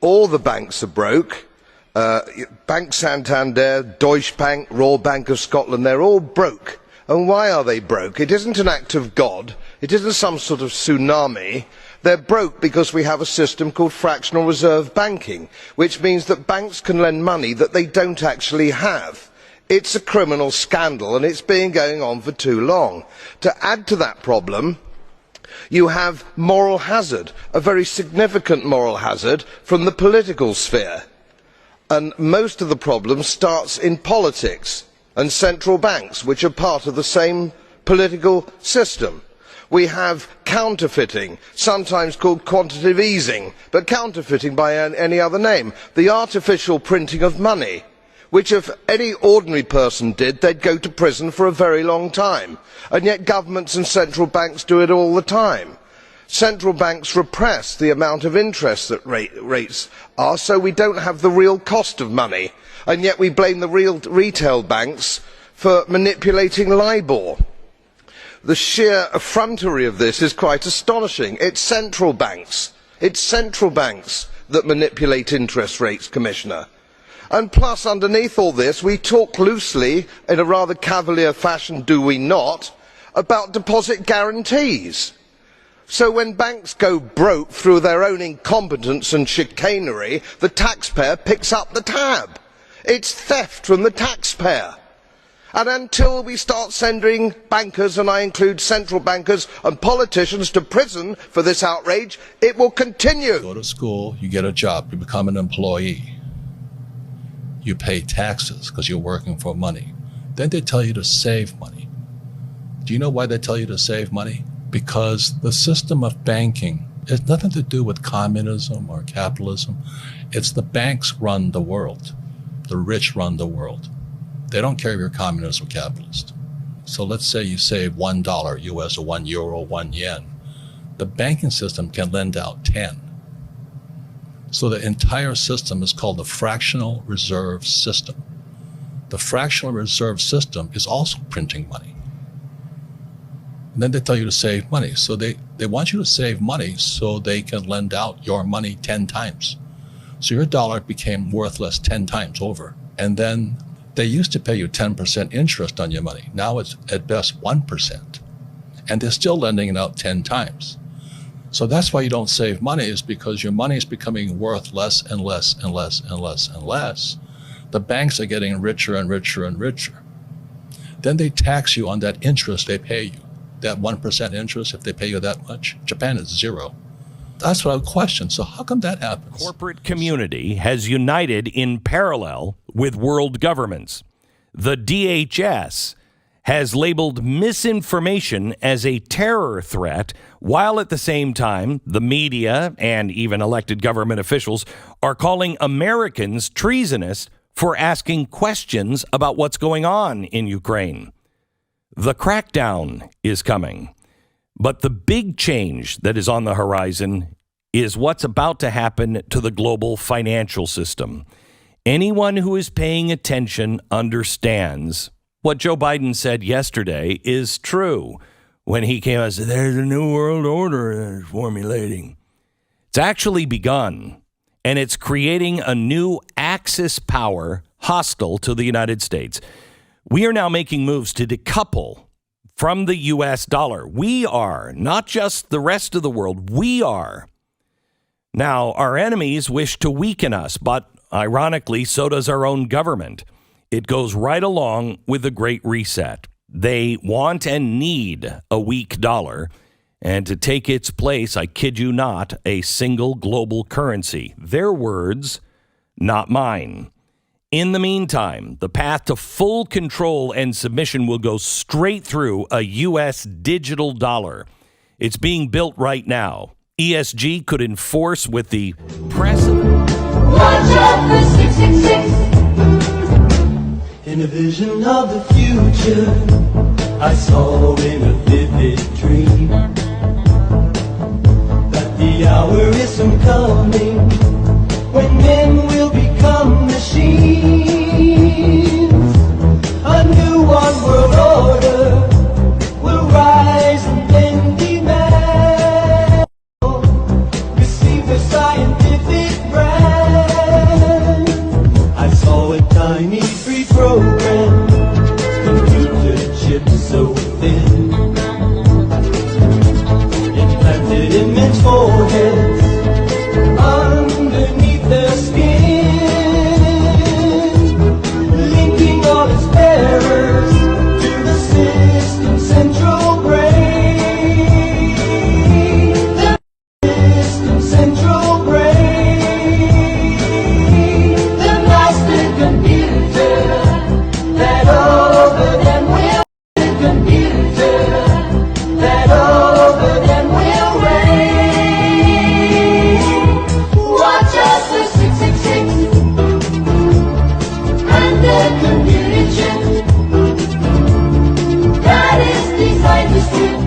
All the banks are broke. Bank Santander, Deutsche Bank, Royal Bank of Scotland, they're all broke. And why are they broke? It isn't an act of God. It isn't some sort of tsunami. They're broke because we have a system called fractional reserve banking, which means that banks can lend money that they don't actually have. It's a criminal scandal, and it's been going on for too long. To add to that problem, you have moral hazard, a very significant moral hazard from the political sphere. And most of the problem starts in politics and central banks, which are part of the same political system. We have counterfeiting, sometimes called quantitative easing, but counterfeiting by any other name. The artificial printing of money, which if any ordinary person did, they'd go to prison for a very long time. And yet governments and central banks do it all the time. Central banks repress the amount of interest that rates are, so we don't have the real cost of money. And yet we blame the real retail banks for manipulating LIBOR. The sheer effrontery of this is quite astonishing. It's central banks that manipulate interest rates, Commissioner. And plus, underneath all this, we talk loosely, in a rather cavalier fashion, do we not, about deposit guarantees. So when banks go broke through their own incompetence and chicanery, the taxpayer picks up the tab. It's theft from the taxpayer. And until we start sending bankers, and I include central bankers and politicians, to prison for this outrage, it will continue. You go to school, you get a job, you become an employee. You pay taxes because you're working for money. Then they tell you to save money. Do you know why they tell you to save money? Because the system of banking has nothing to do with communism or capitalism. It's the banks run the world. The rich run the world. They don't care if you're communist or capitalist. So let's say you save $1 US or €1, 1 yen. The banking system can lend out 10. So the entire system is called the fractional reserve system. The fractional reserve system is also printing money. And then they tell you to save money. So they want you to save money so they can lend out your money 10 times. So your dollar became worthless 10 times over. And then they used to pay you 10% interest on your money. Now it's at best 1%. And they're still lending it out 10 times. So that's why you don't save money, is because your money is becoming worth less and less and less and less and less. The banks are getting richer and richer and richer. Then they tax you on that interest they pay you. That 1% interest, if they pay you that much. Japan is 0. That's what I would question. So how come that happens? Corporate community has united in parallel with world governments. The DHS has labeled misinformation as a terror threat, while at the same time, the media and even elected government officials are calling Americans treasonous for asking questions about what's going on in Ukraine. The crackdown is coming. But the big change that is on the horizon is what's about to happen to the global financial system. Anyone who is paying attention understands what Joe Biden said yesterday is true when he came and said, there's a new world order formulating. It's actually begun, and it's creating a new Axis power hostile to the United States. We are now making moves to decouple from the U.S. dollar. We are, not just the rest of the world. We are. Now, our enemies wish to weaken us, but ironically, so does our own government. It goes right along with the Great Reset. They want and need a weak dollar, and to take its place, I kid you not, a single global currency. Their words, not mine. In the meantime, the path to full control and submission will go straight through a U.S. digital dollar. It's being built right now. ESG could enforce with the precedent. Watch out for 666. In a vision of the future, I saw in a vivid dream that the hour is soon coming when men will become machines. A new one world order will rise and then demand receive the scientific brand. sit in men's foreheads underneath their skin, linking all its bearers to the system central brain. The system central brain. The master computer that over them will computer that over them will reign. Watch us the 666 and the computer chip that is designed to strip